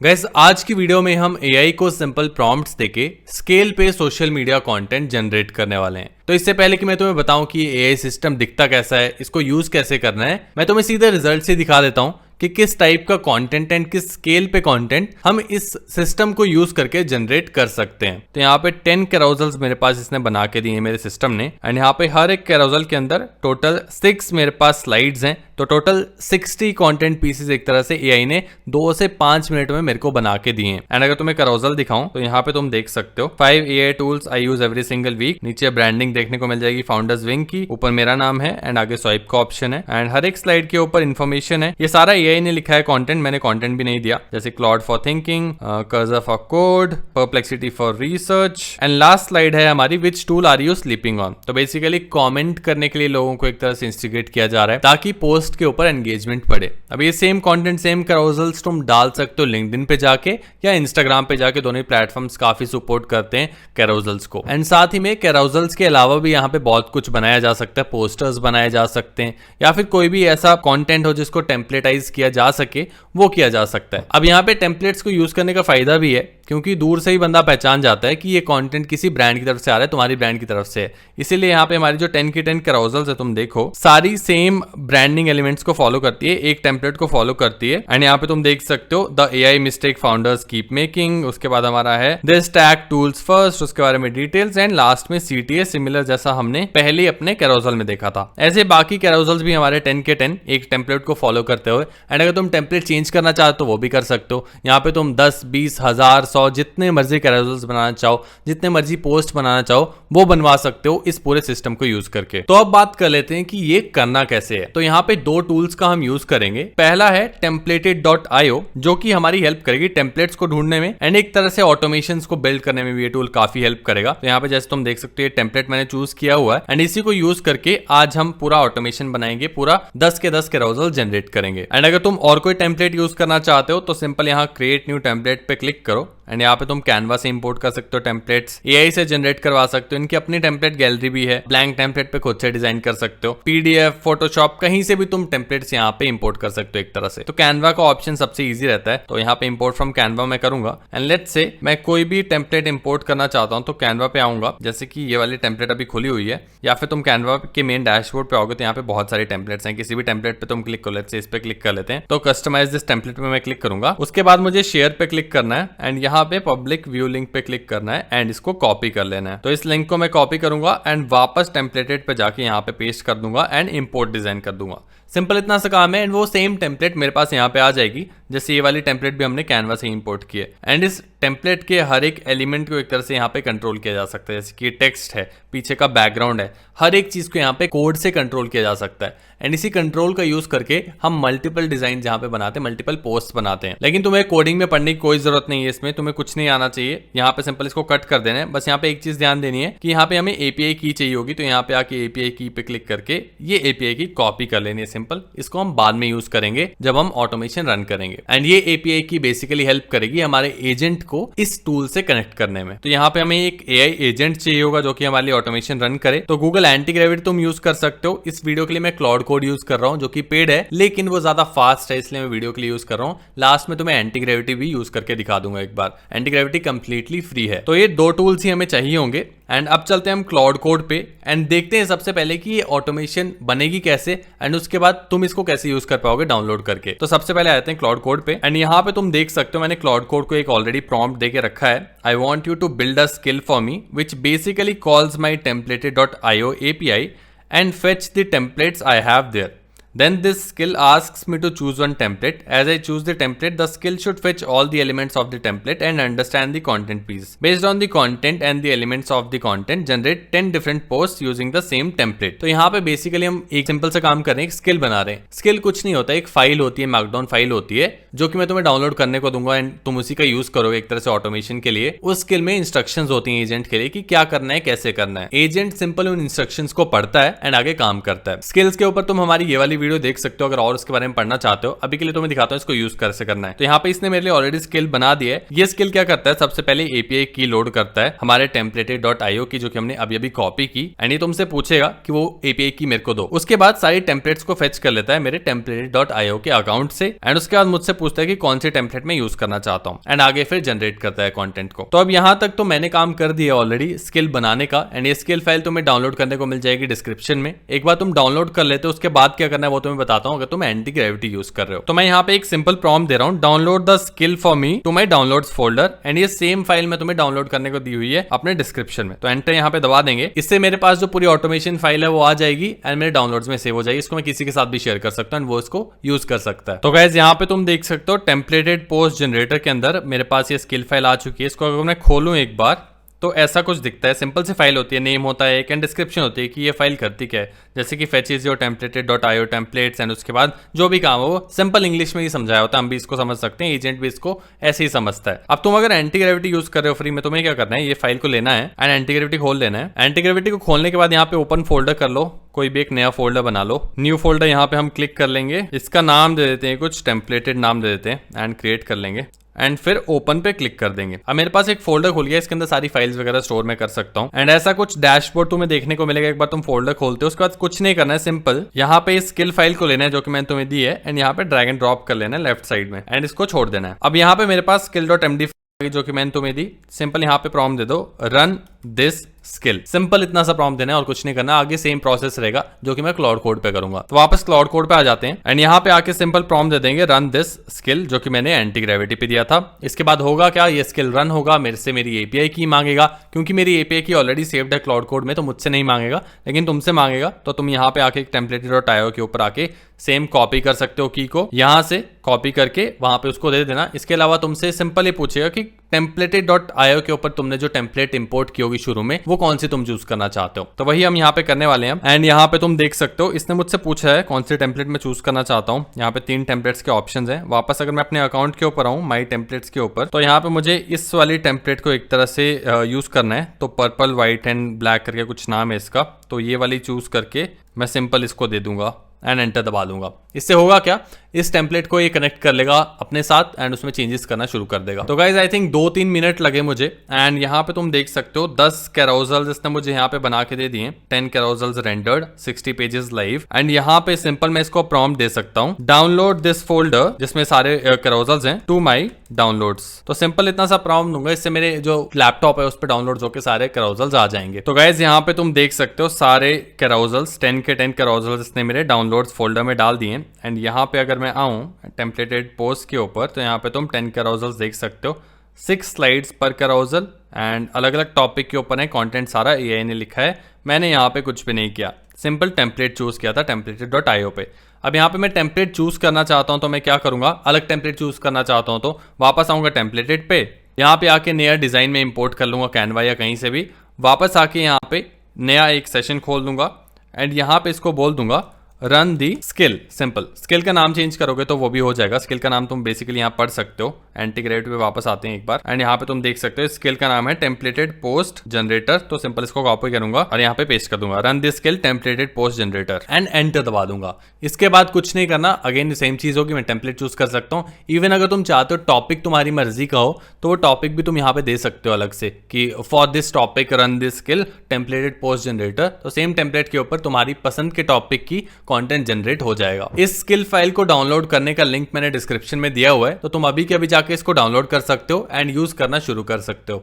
Guys आज की video में हम एआई को सिंपल प्रॉम्प्ट्स देके स्केल पे सोशल मीडिया कंटेंट जनरेट करने वाले हैं। तो इससे पहले कि मैं तुम्हें बताऊं कि एआई सिस्टम दिखता कैसा है, इसको यूज कैसे करना है, मैं तुम्हें सीधे रिजल्ट से दिखा देता हूं कि किस टाइप का कंटेंट एंड किस स्केल पे कंटेंट हम इस सिस्टम को यूज करके जनरेट कर सकते हैं। तो यहाँ पे 10 कैरोजल्स मेरे पास इसने बना के दिए हैं मेरे सिस्टम ने, एंड यहाँ पे हर एक कैरोजल के अंदर टोटल 6 मेरे पास स्लाइड्स हैं। तो टोटल 60 कंटेंट पीसेस एक तरह से एआई ने 2 से 5 मिनट में मेरे को बना के दिए हैं। एंड अगर तुम्हें कैरोजल दिखाऊं तो यहाँ पे तुम देख सकते हो 5 AI tools I use every single week. नीचे ब्रांडिंग देखने को मिल जाएगी फाउंडर्स विंग की, ऊपर मेरा नाम है एंड आगे स्वाइप का ऑप्शन है एंड हर एक स्लाइड के ऊपर इन्फॉर्मेशन है। ये सारा एआई ने लिखा है कंटेंट, मैंने कंटेंट भी नहीं दिया, जैसे Claude for thinking, Cursor for code, Perplexity for research and last slide है हमारी which tool are you sleeping on. तो बेसिकली कमेंट करने के लिए लोगों को एक तरह से इंस्टिगेट किया जा रहा है ताकि पोस्ट के ऊपर एंगेजमेंट बढ़े। अब ये सेम कंटेंट सेम कैरोजल्स तुम डाल सकते हो लिंक्डइन पे जाके या इंस्टाग्राम पे जाके, दोनों ही प्लेटफॉर्म्स काफी सपोर्ट करते हैं कैरोजल्स को। एंड साथ ही में कैरोजल्स के अलावा भी यहाँ पे बहुत कुछ बनाया जा सकता है, पोस्टर्स बनाए जा सकते हैं या फिर कोई भी ऐसा कंटेंट हो जिसको टेम्पलेटाइज किया जा सके वो किया जा सकता है। अब यहाँ पे टेम्पलेट्स को यूज करने का फायदा भी है क्योंकि दूर से ही बंदा पहचान जाता है कि ये कंटेंट किसी ब्रांड की तरफ से आ रहा है, तुम्हारी ब्रांड की तरफ से है। इसीलिए यहाँ पे हमारी जो 10 की 10 कैरोजल्स है तुम देखो सारी सेम ब्रांडिंग एलिमेंट्स को फॉलो करती है, एक टेम्पलेट को फॉलो करती है। एंड यहाँ पे तुम देख सकते हो the AI mistake founders keep making, उसके बाद हमारा है दिस टैग टूल्स फर्स्ट, उसके बारे में डिटेल्स एंड लास्ट में सीटीए सिमिलर जैसा हमने पहले अपने कैरोजल में देखा था। ऐसे बाकी कैरोजल्स भी हमारे 10 के 10 एक टेम्पलेट को फॉलो करते हुए। एंड अगर तुम टेम्पलेट चेंज करना चाहते हो तो वो भी कर सकते हो। यहाँ पे तुम 10, 20, 1000, 100 जितने मर्जी कैरोजल्स बनाना चाहो, जितने मर्जी पोस्ट बनाना चाहो वो बनवा सकते हो इस पूरे सिस्टम को यूज करके। तो अब बात कर लेते हैं कि ये करना कैसे है। तो यहाँ पे 2 टूल्स का हम यूज करेंगे। पहला है templated.io जो कि हमारी हेल्प करेगी टेम्पलेट्स को ढूंढने में एंड एक तरह से ऑटोमेशंस को बिल्ड करने में भी ये टूल काफी हेल्प करेगा। तो यहाँ पे जैसे तुम देख सकते हो ये टेम्पलेट मैंने चूज किया हुआ है एंड इसी को यूज करके आज हम पूरा ऑटोमेशन बनाएंगे, पूरा 10 के 10 कैरोजल जनरेट करेंगे। एंड अगर तुम और कोई टेम्पलेट यूज करना चाहते हो तो सिंपल यहाँ क्रिएट न्यू टेम्पलेट पे क्लिक करो एंड यहाँ पे तुम कैनवा से इंपोर्ट कर सकते हो टेम्पलेट्स, एआई से जनरेट करवा सकते हो, इनकी अपनी टेम्पलेट गैलरी भी है, ब्लैंक टेम्पलेट पे खुद से डिजाइन कर सकते हो, पीडीएफ, फोटोशॉप कहीं से भी तुम टेम्पलेट्स यहाँ पे इंपोर्ट कर सकते हो एक तरह से। तो कैनवा का ऑप्शन सबसे इजी रहता है, तो यहाँ पे इंपोर्ट फ्रॉम कैनवा मैं करूंगा एंड लेट्स से मैं कोई भी टेम्पलेट इंपोर्ट करना चाहता हूँ तो कैनवा पे आऊंगा, जैसे कि ये वाली टेम्पलेट अभी खुली हुई है, या फिर तुम कैनवा के मेन डैशबोर्ड पे आओगे तो यहाँ पे बहुत सारे टेम्पलेट्स हैं, किसी भी टेम्पलेट पे तुम क्लिक करो, लेट्स से इस पे क्लिक कर लेते हैं। तो कस्टमाइज दिस टेम्पलेट पे मैं क्लिक करूंगा, उसके बाद मुझे शेयर पे क्लिक करना है एंड यहाँ पे पब्लिक व्यू लिंक पे क्लिक करना है एंड इसको कॉपी कर लेना है। तो इस लिंक को मैं कॉपी करूंगा एंड वापस टेम्पलेटेड पे जाके यहाँ पे पेस्ट कर दूंगा एंड इंपोर्ट डिजाइन कर दूंगा। सिंपल इतना सा काम है एंड वो सेम टेम्पलेट मेरे पास यहाँ पे आ जाएगी, जैसे ये वाली टेम्पलेट भी हमने कैनवा से इंपोर्ट की है। एंड इस टेम्पलेट के हर एक एलिमेंट को एक तरह से यहाँ पे कंट्रोल किया जा सकता है, जैसे कि टेक्स्ट है, पीछे का बैकग्राउंड है, हर एक चीज को यहाँ पे कोड से कंट्रोल किया जा सकता है। एंड इसी कंट्रोल का यूज करके हम मल्टीपल डिजाइन जहाँ पे बनाते हैं, मल्टीपल पोस्ट बनाते हैं। लेकिन तुम्हें कोडिंग में पढ़ने की कोई जरूरत नहीं है, इसमें तुम्हें कुछ नहीं आना चाहिए। यहाँ पे सिंपल इसको कट कर देना है। बस यहाँ पे एक चीज ध्यान देनी है कि यहाँ पे हमें एपीआई की चाहिए होगी, तो यहाँ पे आके एपीआई की पे क्लिक करके ये एपीआई की कॉपी कर लेनी है सिंपल। इसको हम बाद में यूज करेंगे जब हम ऑटोमेशन रन करेंगे। एंड ये एपीआई की बेसिकली हेल्प करेगी हमारे एजेंट को इस टूल से कनेक्ट करने में। तो यहाँ पे हमें एक एआई एजेंट चाहिए होगा जो कि हमारे लिए ऑटोमेशन रन करे। तो गूगल एंटी ग्रेविटी तुम यूज कर सकते हो। इस वीडियो के लिए मैं क्लाउड कोड यूज कर रहा हूँ जो कि पेड है, लेकिन वो ज्यादा फास्ट है, इसलिए मैं वीडियो के लिए यूज कर रहा हूँ। लास्ट में तुम्हें एंटी ग्रेविटी भी यूज करके दिखा दूंगा एक बार। एंटी ग्रेविटी कंप्लीटली फ्री है। तो ये 2 टूल्स ही हमें चाहिए होंगे। एंड अब चलते हैं हम क्लाउड कोड पे एंड देखते हैं सबसे पहले कि ये ऑटोमेशन बनेगी कैसे एंड उसके बाद तुम इसको कैसे यूज कर पाओगे डाउनलोड करके। तो सबसे पहले आते हैं क्लाउड कोड पे एंड यहाँ पे तुम देख सकते हो मैंने क्लाउड कोड को एक ऑलरेडी प्रॉम्प्ट देके रखा है। I want you to build a skill for me which basically calls my templated.io API and fetch the templates I have there. Then this skill asks me to choose one template. As I choose the template, the skill should fetch all the elements of the template and understand the content piece. Based on the content and the elements of the content, generate 10 different posts using the same template. तो यहाँ पे basically हम एक simple सा काम कर रहे हैं, एक स्किल बना रहे हैं। स्किल कुछ नहीं होता, एक फाइल होती है, मार्कडाउन फाइल होती है जो कि मैं तुम्हें डाउनलोड करने को दूंगा एंड तुम उसी का यूज करोगे एक तरह से ऑटोमेशन के लिए। उस स्किल में इंस्ट्रक्शंस होती हैं एजेंट के लिए कि क्या करना है, कैसे करना है। एजेंट सिंपल उन इंस्ट्रक्शंस को पढ़ता है एंड आगे काम करता है। स्किल्स के ऊपर तुम हमारी ये वाली वीडियो वीडियो देख सकते हो अगर और उसके बारे में पढ़ना चाहते हो। अभी के लिए तो मैं दिखाता हूँ इसको यूज कैसे करना है। तो यहाँ पे इसने मेरे लिए ऑलरेडी स्किल बना दिया है। ये स्किल क्या करता है, सबसे पहले एपीआई की लोड करता है हमारे templated.io की, जो कि हमने अभी अभी कॉपी की, एंड ये तुमसे पूछेगा कि वो एपीआई की मेरे को दो। उसके बाद सारी टेम्पलेट्स को फेच कर लेता है मेरे templated.io के अकाउंट से, एंड उसके बाद मुझसे पूछता है कि कौन से टेम्पलेट में यूज करना चाहता हूँ, एंड आगे फिर जनरेट करता है कंटेंट को। तो अब यहाँ तक तो मैंने काम कर दिया ऑलरेडी स्किल बनाने का, एंड ये स्किल फाइल तुम्हें डाउनलोड करने को मिल जाएगी डिस्क्रिप्शन में। एक बार तुम डाउनलोड कर लेते हो, उसके बाद क्या करना है वो तुम्हें बताता हूँ अगर तुम एंटी ग्रेविटी यूज कर रहे हो। तो मैं यहाँ पे एक सिंपल प्रॉम्प्ट दे रहा हूँ, download the skill for me to my downloads folder, and ये सेम फाइल मैं तुम्हें डाउनलोड करने को दी हुई है अपने डिस्क्रिप्शन में। तो एंटर यहाँ पे दबा देंगे, इससे मेरे पास जो पूरी ऑटोमेशन फाइल है वो आ जाएगी एंड मेरे डाउनलोड्स में सेव हो जाएगी। इसको मैं किसी के साथ भी शेयर कर सकता हूँ एंड वो इसको यूज कर सकता है। तो गाइस यहाँ पे तुम देख सकते हो टेम्पलेटेड पोस्ट जनरेटर के अंदर मेरे पास ये स्किल फाइल आ चुकी है। इसको अगर मैं खोलूं एक बार तो ऐसा कुछ दिखता है। सिंपल सी फाइल होती है, नेम होता है एक एंड डिस्क्रिप्शन होती है कि ये फाइल करती क्या है, जैसे कि fetches your templated.io templates, and उसके बाद जो भी काम है वो सिंपल इंग्लिश में ही समझाया होता है, हम भी इसको समझ सकते हैं, एजेंट भी इसको ऐसे ही समझता है। अब तुम अगर एंटी ग्रेविटी यूज कर रहे हो फ्री में, तुम्हें क्या करना है, ये फाइल को लेना है एंड एंटी ग्रेविटी खोल लेना है। एंटी ग्रेविटी को खोलने के बाद यहाँ पे ओपन फोल्डर कर लो, कोई भी एक नया फोल्डर बना लो। न्यू फोल्डर यहाँ पे हम क्लिक कर लेंगे, इसका नाम दे देते हैं कुछ टेम्पलेटेड नाम दे देते हैं एंड क्रिएट कर लेंगे एंड फिर ओपन पे क्लिक कर देंगे। अब मेरे पास एक फोल्डर खुल गया, इसके अंदर सारी फाइल्स वगैरह स्टोर में कर सकता हूँ एंड ऐसा कुछ डैशबोर्ड तुम्हें देखने को मिलेगा। एक बार तुम फोल्डर खोलते हो उसके बाद कुछ नहीं करना है, सिंपल यहाँ पे स्किल फाइल को लेना है जो कि मैंने तुम्हें दी है एंड यहाँ पे ड्रैग एंड ड्रॉप कर लेना है लेफ्ट साइड में एंड इसको छोड़ देना है। अब यहाँ पे मेरे पास skill.md जो कि मैंने तुम्हें दी, सिंपल यहाँ पे प्रॉम्प्ट दे दो रन दिस स्किल, सिंपल इतना सा प्रॉम्प्ट देना है और कुछ नहीं करना। आगे सेम प्रोसेस रहेगा जो कि मैं क्लाउड कोड पे करूंगा। तो वापस क्लाउड कोड पे आ जाते हैं एंड यहाँ पे आके सिंपल प्रॉम्प्ट दे देंगे रन दिस स्किल, जो कि मैंने एंटी ग्रेविटी पे दिया था। इसके बाद होगा क्या, ये स्किल रन होगा, मेरे से मेरी एपीआई की मांगेगा, क्योंकि मेरी एपीआई की ऑलरेडी सेव्ड है क्लाउड कोड में, तो मुझसे नहीं मांगेगा लेकिन तुमसे मांगेगा। तो तुम यहाँ पे आके templated.io के ऊपर आके सेम कॉपी कर सकते हो की को, यहाँ से कॉपी करके वहां पे उसको दे देना। इसके अलावा तुमसे सिंपल ये पूछेगा कि templated.io के ऊपर तुमने जो टेम्पलेट इंपोर्ट की होगी शुरू में वो कौन सी तुम चूज करना चाहते हो। तो वही हम यहाँ पे करने वाले हैं एंड यहाँ पे तुम देख सकते हो इसने मुझसे पूछा है कौन से टेम्पलेट में चूज करना चाहता हूँ। यहाँ पे 3 टेम्पलेट्स के ऑप्शंस हैं। वापस अगर मैं अपने अकाउंट के ऊपर आऊँ माई टेम्पलेट्स के ऊपर, तो यहाँ पे मुझे इस वाली टेम्पलेट को एक तरह से यूज करना है। तो पर्पल व्हाइट एंड ब्लैक करके कुछ नाम है इसका, तो ये वाली चूज करके मैं सिंपल इसको दे दूंगा एंड एंटर दबा दूंगा। इससे होगा क्या, इस टेम्पलेट को ये कनेक्ट कर लेगा अपने साथ एंड उसमें चेंजेस करना शुरू कर देगा। तो गाइज आई थिंक 2-3 मिनट लगे मुझे एंड यहाँ पे तुम देख सकते हो 10 कैरोजल्स इसने मुझे यहाँ पे बना के दे दिए, 10 carousels rendered, 60 pages live. And यहाँ पे सिंपल मैं इसको प्रॉम्प्ट दे सकता हूँ डाउनलोड दिस फोल्डर जिसमें सारे कैरोजल्स हैं टू माई डाउनलोड्स। तो सिंपल इतना सा प्रॉम्प्ट दूंगा, इससे मेरे जो लैपटॉप है उस पर डाउनलोड होकर सारे कैरोजल्स आ जाएंगे। तो गाइज यहाँ पे तुम देख सकते हो सारे कैरोजल्स 10 के 10 कैरोजल्स इसने मेरे डाउनलोड्स फोल्डर में डाल दिए एंड यहाँ पे अगर मैं आऊँ टेम्पलेटेड पोस्ट के ऊपर तो यहाँ पे तुम 10 कैरोजल्स देख सकते हो, 6 स्लाइड्स पर कैरोजल एंड अलग अलग टॉपिक के ऊपर है। कंटेंट सारा एआई ने लिखा है, मैंने यहाँ पे कुछ भी नहीं किया, सिंपल टेम्पलेट चूज किया था templated.io पे। अब यहाँ पे मैं टेम्पलेट चूज करना चाहता हूँ तो मैं क्या करूंगा, अलग टेम्पलेट चूज करना चाहता हूँ तो वापस आऊंगा टेम्पलेटेड पे, यहाँ पे आके नया डिजाइन में इंपोर्ट कर लूंगा कैनवा या कहीं से भी। वापस आके यहाँ पे नया एक सेशन खोल दूंगा एंड यहाँ पे इसको बोल दूंगा run the skill. Simple skill का नाम चेंज करोगे तो वो भी हो जाएगा। स्किल का नाम तुम बेसिकली यहाँ पढ़ सकते हो। एंटी ग्रेविटी पे वापस आते हैं एक बार एंड यहाँ पे तुम देख सकते हो स्किल का नाम है टेम्पलेटेड पोस्ट जनरेटर। तो सिंपल इसको कॉपी करूंगा और यहाँ पे पेस्ट कर दूंगा run the skill templated post generator and enter दबा दूंगा। इसके बाद कुछ नहीं करना, अगेन सेम चीज होगी, मैं टेम्पलेट चूज कर सकता हूँ। इवन अगर तुम चाहते हो टॉपिक तुम्हारी मर्जी का हो तो वो टॉपिक भी तुम यहाँ पे दे सकते हो अलग से कि for this topic run this skill templated post generator. तो सेम टेम्पलेट के ऊपर तुम्हारी पसंद के टॉपिक की कंटेंट जनरेट हो जाएगा। इस स्किल फाइल को डाउनलोड करने का लिंक मैंने डिस्क्रिप्शन में दिया हुआ है, तो तुम अभी के अभी जाके इसको डाउनलोड कर सकते हो एंड यूज करना शुरू कर सकते हो।